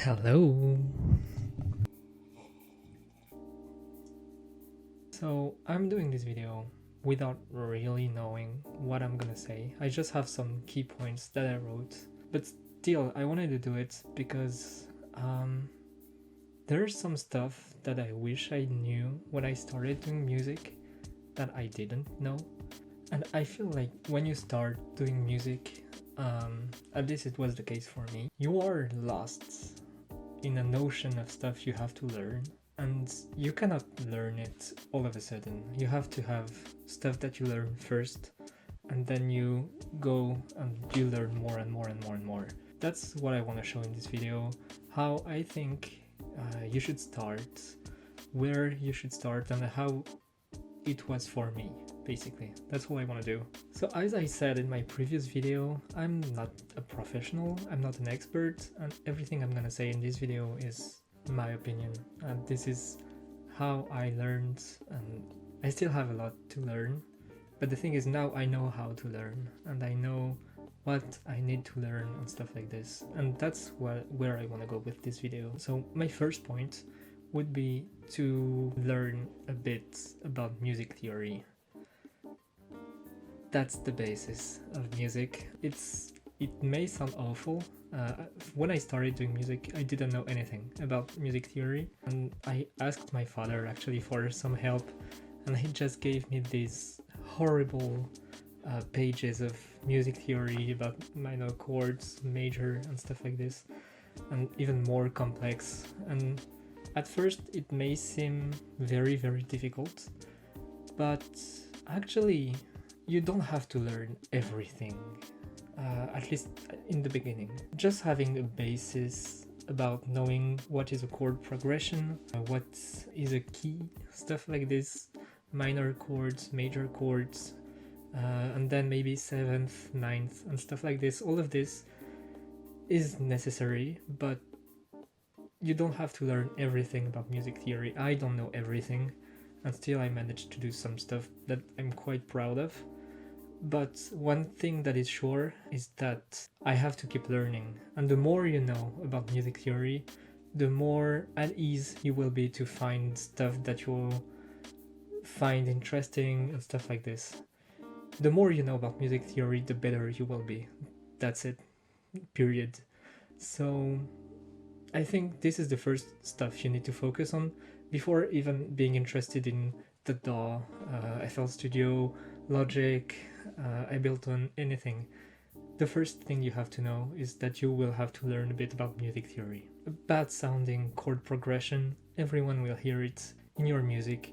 Hello. So I'm doing this video without really knowing what I'm gonna say. I just have some key points that I wrote, but still I wanted to do it because there's some stuff that I wish I knew when I started doing music that I didn't know. And I feel like when you start doing music, at least it was the case for me, you are lost in an ocean of stuff you have to learn, and you cannot learn it all of a sudden. You have to have stuff that you learn first, and then you go and you learn more and more and more and more. That's what I want to show in this video, how I think you should start, where you should start, and how it was for me. Basically, that's all I want to do. So as I said in my previous video, I'm not a professional, I'm not an expert, and everything I'm gonna say in this video is my opinion, and this is how I learned, and I still have a lot to learn, but the thing is now I know how to learn, and I know what I need to learn and stuff like this, and that's where I want to go with this video. So my first point would be to learn a bit about music theory. That's the basis of music. It may sound awful. When I started doing music, I didn't know anything about music theory, and I asked my father actually for some help, and he just gave me these horrible pages of music theory about minor chords, major, and stuff like this, and even more complex. And at first, it may seem very, very difficult, but actually, you don't have to learn everything, at least in the beginning. Just having a basis about knowing what is a chord progression, what is a key, stuff like this, minor chords, major chords, and then maybe 7th, 9th, and stuff like this. All of this is necessary, but you don't have to learn everything about music theory. I don't know everything, and still I managed to do some stuff that I'm quite proud of. But one thing that is sure is that I have to keep learning, and the more you know about music theory, the more at ease you will be to find stuff that you'll find interesting and stuff like this. The more you know about music theory, the better you will be. That's it. Period. So I think this is the first stuff you need to focus on before even being interested in the DAW, FL Studio, Logic, Ableton, anything. The first thing you have to know is that you will have to learn a bit about music theory. A bad sounding chord progression, everyone will hear it in your music,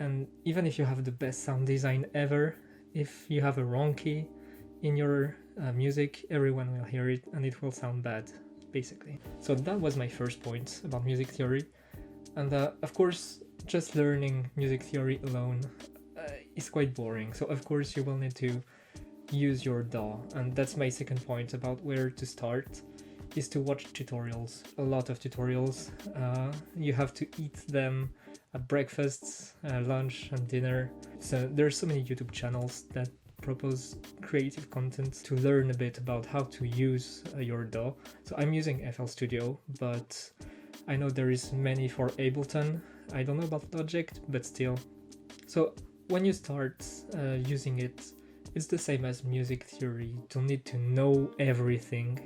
and even if you have the best sound design ever, if you have a wrong key in your music, everyone will hear it and it will sound bad, basically. So that was my first point about music theory, and of course, just learning music theory alone is quite boring, so of course you will need to use your DAW, and that's my second point about where to start, is to watch tutorials, a lot of tutorials. You have to eat them at breakfasts, lunch and dinner. So there's so many YouTube channels that propose creative content to learn a bit about how to use your DAW. So I'm using FL Studio, but I know there is many for Ableton. I don't know about Logic, but still. So when you start using it, it's the same as music theory. You don't need to know everything.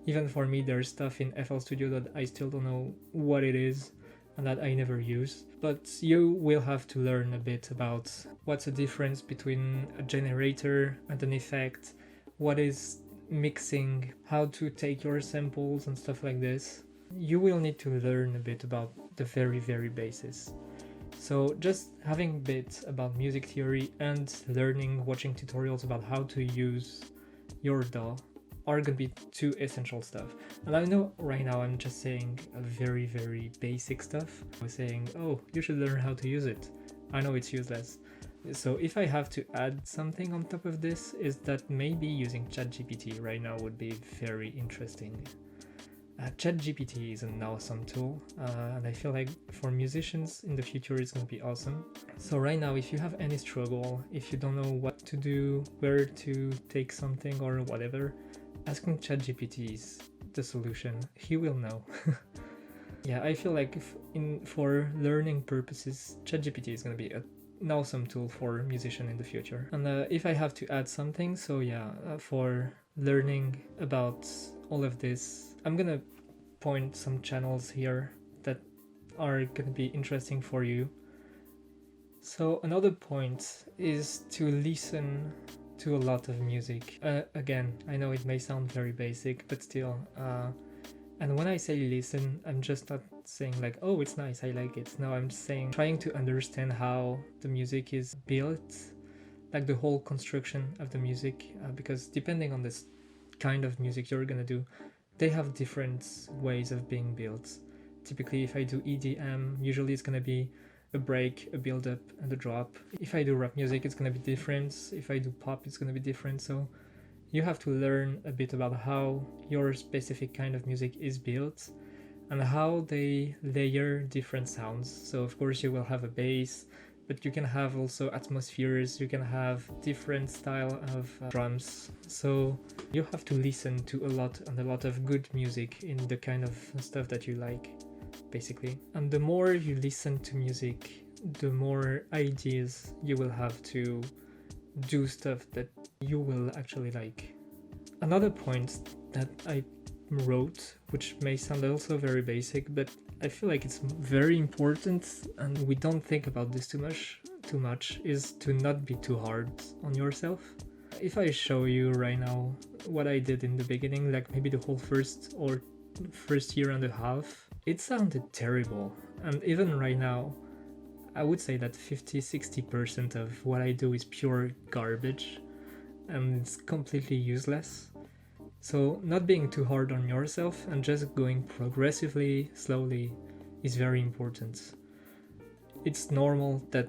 Even for me, there's stuff in FL Studio that I still don't know what it is and that I never use. But you will have to learn a bit about what's the difference between a generator and an effect, what is mixing, how to take your samples and stuff like this. You will need to learn a bit about the very, very basis. So just having a bit about music theory and learning, watching tutorials about how to use your DAW are gonna be two essential stuff. And I know right now I'm just saying a very, very basic stuff. I'm saying, oh, you should learn how to use it. I know it's useless. So if I have to add something on top of this, is that maybe using ChatGPT right now would be very interesting. ChatGPT is an awesome tool, and I feel like for musicians in the future it's going to be awesome. So right now, if you have any struggle, if you don't know what to do, where to take something or whatever, asking ChatGPT is the solution. He will know. Yeah, I feel like for learning purposes, ChatGPT is gonna be an awesome tool for musician in the future. And if I have to add something, so yeah, for learning about all of this, I'm gonna point some channels here that are gonna be interesting for you. So another point is to listen to a lot of music. Again, I know it may sound very basic, but still, and when I say listen, I'm just not saying like, oh, it's nice, I like it. No, I'm just saying trying to understand how the music is built, like the whole construction of the music, because depending on this kind of music you're gonna do, they have different ways of being built. Typically, if I do EDM, usually it's gonna be a break, a build up, and a drop. If I do rap music, it's gonna be different. If I do pop, it's gonna be different. So you have to learn a bit about how your specific kind of music is built and how they layer different sounds. So of course you will have a bass, but you can have also atmospheres, you can have different style of drums. So you have to listen to a lot of good music in the kind of stuff that you like, basically. And the more you listen to music, the more ideas you will have to do stuff that you will actually like. Another point that I wrote, which may sound also very basic, but I feel like it's very important and we don't think about this too much, is to not be too hard on yourself. If I show you right now what I did in the beginning, like maybe the whole first year and a half, it sounded terrible. And even right now, I would say that 50-60% of what I do is pure garbage and it's completely useless. So not being too hard on yourself and just going progressively, slowly is very important. It's normal that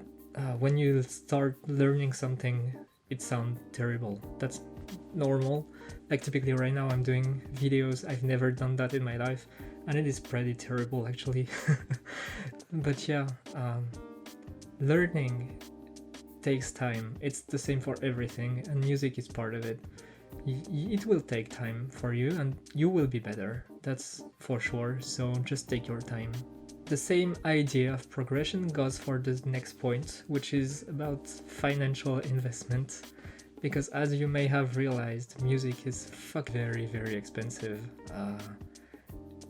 when you start learning something, it sounds terrible. That's normal. Like typically right now I'm doing videos, I've never done that in my life, and it is pretty terrible actually. But yeah, learning takes time. It's the same for everything, and music is part of it. It will take time for you and you will be better, that's for sure, so just take your time. The same idea of progression goes for the next point, which is about financial investment, because as you may have realized, music is very, very expensive.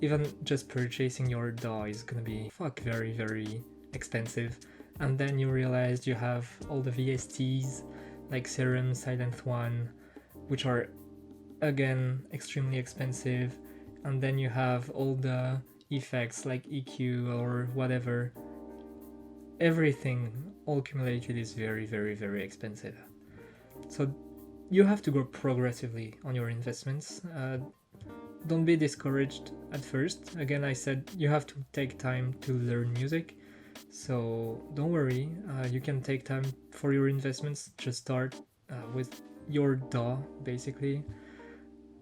Even just purchasing your DAW is gonna be very, very expensive. And then you realize you have all the VSTs like Serum, Silent One, which are again extremely expensive. And then you have all the effects like EQ or whatever. Everything all accumulated is very, very, very expensive. So you have to go progressively on your investments. Don't be discouraged at first. Again, I said you have to take time to learn music. So don't worry, you can take time for your investments. Just start with your DAW basically,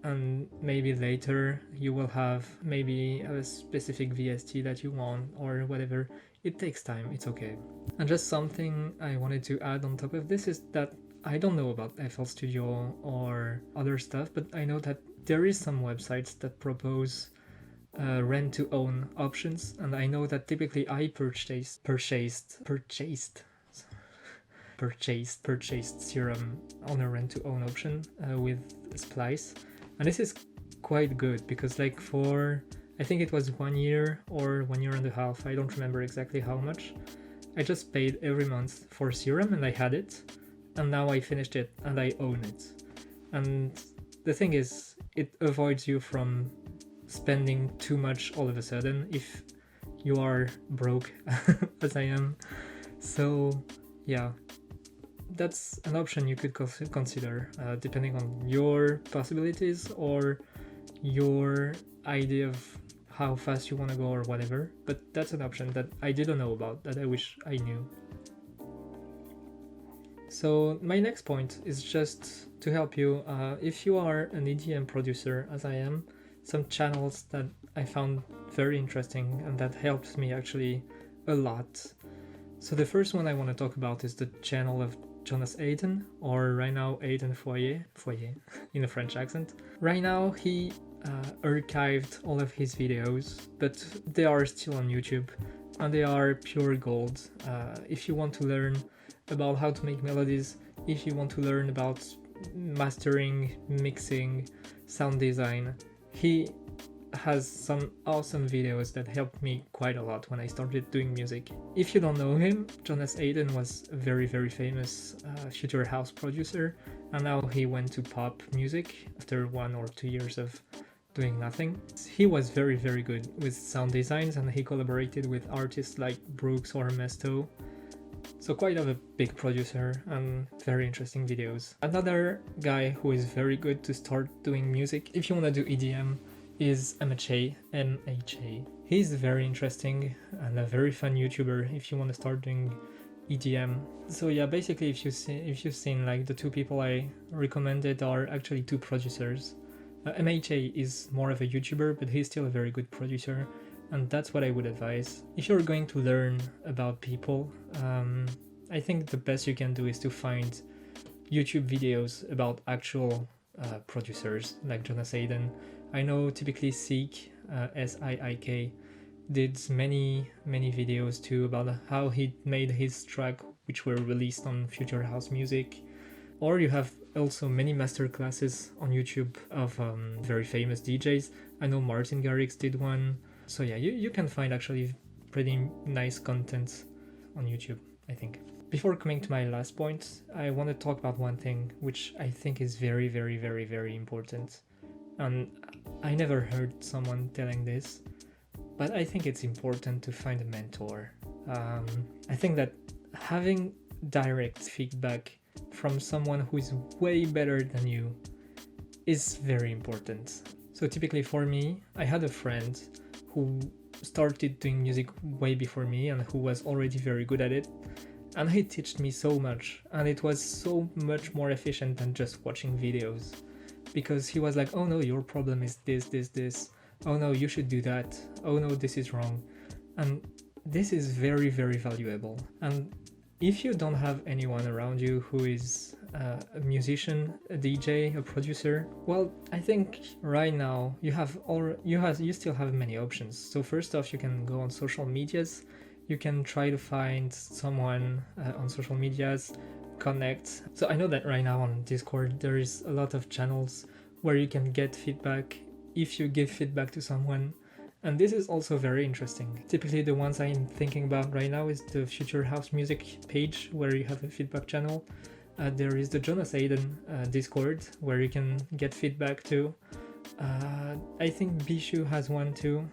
and maybe later you will have maybe a specific VST that you want or whatever. It takes time, it's okay. And just something I wanted to add on top of this is that I don't know about FL Studio or other stuff, but I know that there is some websites that propose rent to own options, and I know that typically I purchased Serum on a rent to own option with Splice, and this is quite good because like for I think it was 1 year or 1 year and a half, I don't remember exactly how much, I just paid every month for Serum and I had it, and now I finished it and I own it. And the thing is, it avoids you from spending too much all of a sudden if you are broke as I am. So yeah, that's an option you could consider depending on your possibilities or your idea of how fast you want to go or whatever, but that's an option that I didn't know about that I wish I knew. So my next point is just to help you if you are an EDM producer as I am, some channels that I found very interesting and that helps me actually a lot. So the first one I want to talk about is the channel of Jonas Aden, or right now Aden Foyer in a French accent. Right now he archived all of his videos, but they are still on YouTube and they are pure gold. If you want to learn about how to make melodies, if you want to learn about mastering, mixing, sound design, he has some awesome videos that helped me quite a lot when I started doing music. If you don't know him, Jonas Aden was a very famous future house producer, and now he went to pop music after 1 or 2 years of doing nothing. He was very good with sound designs, and he collaborated with artists like Brooks or Mesto. So quite of a big producer and very interesting videos. Another guy who is very good to start doing music, if you want to do EDM, is MHA. He's very interesting and a very fun YouTuber if you want to start doing EDM. So yeah, basically if you've seen like the two people I recommended are actually two producers. MHA is more of a YouTuber, but he's still a very good producer, and that's what I would advise. If you're going to learn about people, I think the best you can do is to find YouTube videos about actual producers like Jonas Aden. I know typically Siik, Siik, did many videos too about how he made his track, which were released on Future House Music. Or you have also many masterclasses on YouTube of very famous DJs. I know Martin Garrix did one. So yeah, you can find actually pretty nice content on YouTube, I think. Before coming to my last point, I want to talk about one thing which I think is very important. And I never heard someone telling this, but I think it's important to find a mentor. I think that having direct feedback from someone who is way better than you is very important. So typically for me, I had a friend who started doing music way before me and who was already very good at it. And he taught me so much, and it was so much more efficient than just watching videos. Because he was like, oh no, your problem is this. Oh no, you should do that. Oh no, this is wrong. And this is very valuable. And if you don't have anyone around you who is a musician, a DJ, a producer, well, I think right now you still have many options. So first off, you can go on social medias. You can try to find someone on social medias, connect. So I know that right now on Discord there is a lot of channels where you can get feedback if you give feedback to someone, and this is also very interesting. Typically the ones I'm thinking about right now is the Future House Music page where you have a feedback channel. There is the Jonas Aden Discord where you can get feedback too. I think Bishu has one too.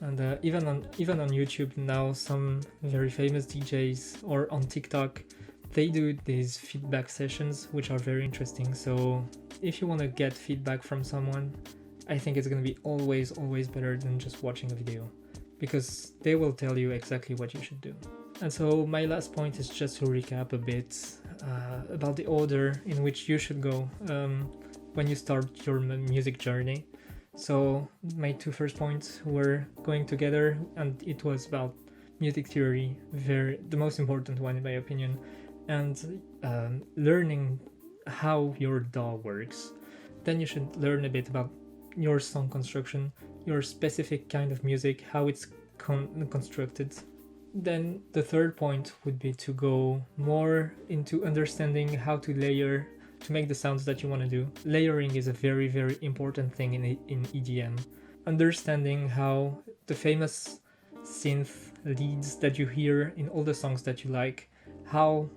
And even on YouTube now, some very famous DJs or on TikTok, they do these feedback sessions which are very interesting. So if you want to get feedback from someone, I think it's going to be always better than just watching a video, because they will tell you exactly what you should do. And so my last point is just to recap a bit about the order in which you should go when you start your music journey. So my two first points were going together, and it was about music theory, the most important one in my opinion, and learning how your DAW works. Then you should learn a bit about your song construction, your specific kind of music, how it's constructed. Then the third point would be to go more into understanding how to layer to make the sounds that you want to do. Layering is a very important thing in EDM. Understanding how the famous synth leads that you hear in all the songs that you like, how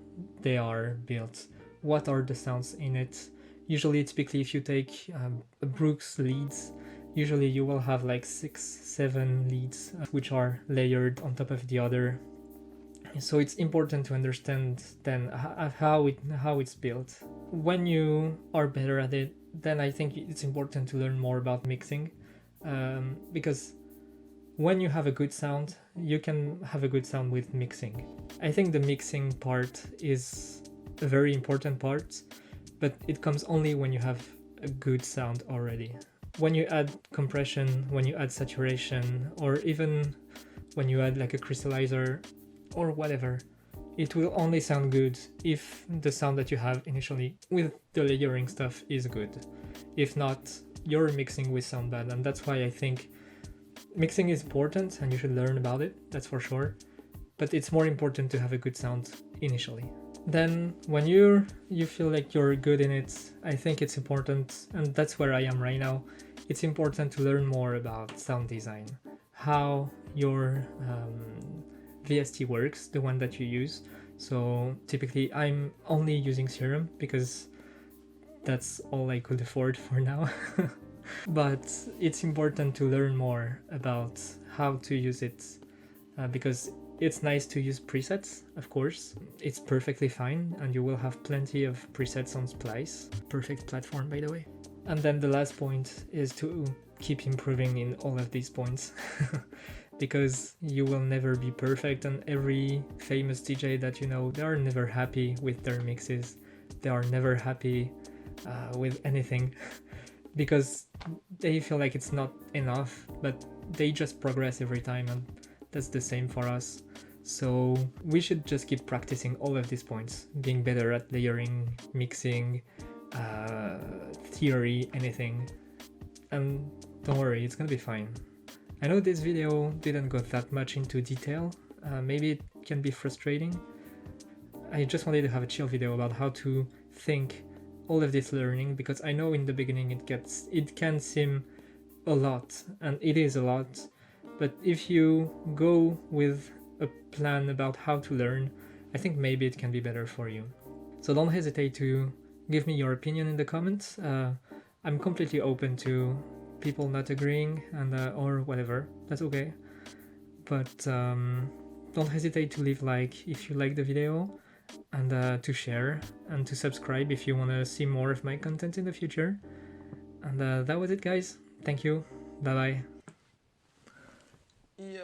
they are built, what are the sounds in it. Usually, typically, if you take a Brooks leads, usually you will have like 6-7 leads which are layered on top of the other. So it's important to understand then how it's built. When you are better at it, then I think it's important to learn more about mixing, because when you have a good sound, you can have a good sound with mixing. I think the mixing part is a very important part, but it comes only when you have a good sound already. When you add compression, when you add saturation, or even when you add like a crystallizer or whatever, it will only sound good if the sound that you have initially with the layering stuff is good. If not, your mixing will sound bad. And that's why I think mixing is important and you should learn about it, that's for sure. But it's more important to have a good sound initially. Then when you feel like you're good in it, I think it's important, and that's where I am right now, it's important to learn more about sound design, how your VST works, the one that you use. So typically I'm only using Serum because that's all I could afford for now. But it's important to learn more about how to use it, because it's nice to use presets, of course. It's perfectly fine, and you will have plenty of presets on Splice. Perfect platform, by the way. And then the last point is to keep improving in all of these points. Because you will never be perfect, and every famous DJ that you know, they are never happy with their mixes. They are never happy with anything. Because they feel like it's not enough, but they just progress every time, and that's the same for us. So we should just keep practicing all of these points, being better at layering, mixing, theory, anything. And don't worry, it's gonna be fine. I know this video didn't go that much into detail, maybe it can be frustrating. I just wanted to have a chill video about how to think all of this learning, because I know in the beginning it can seem a lot, and it is a lot, but if you go with a plan about how to learn, I think maybe it can be better for you. So don't hesitate to give me your opinion in the comments. I'm completely open to people not agreeing and or whatever, that's okay. But don't hesitate to leave like if you like the video, and to share and to subscribe if you want to see more of my content in the future. And that was it, guys. Thank you. Bye bye. Yeah.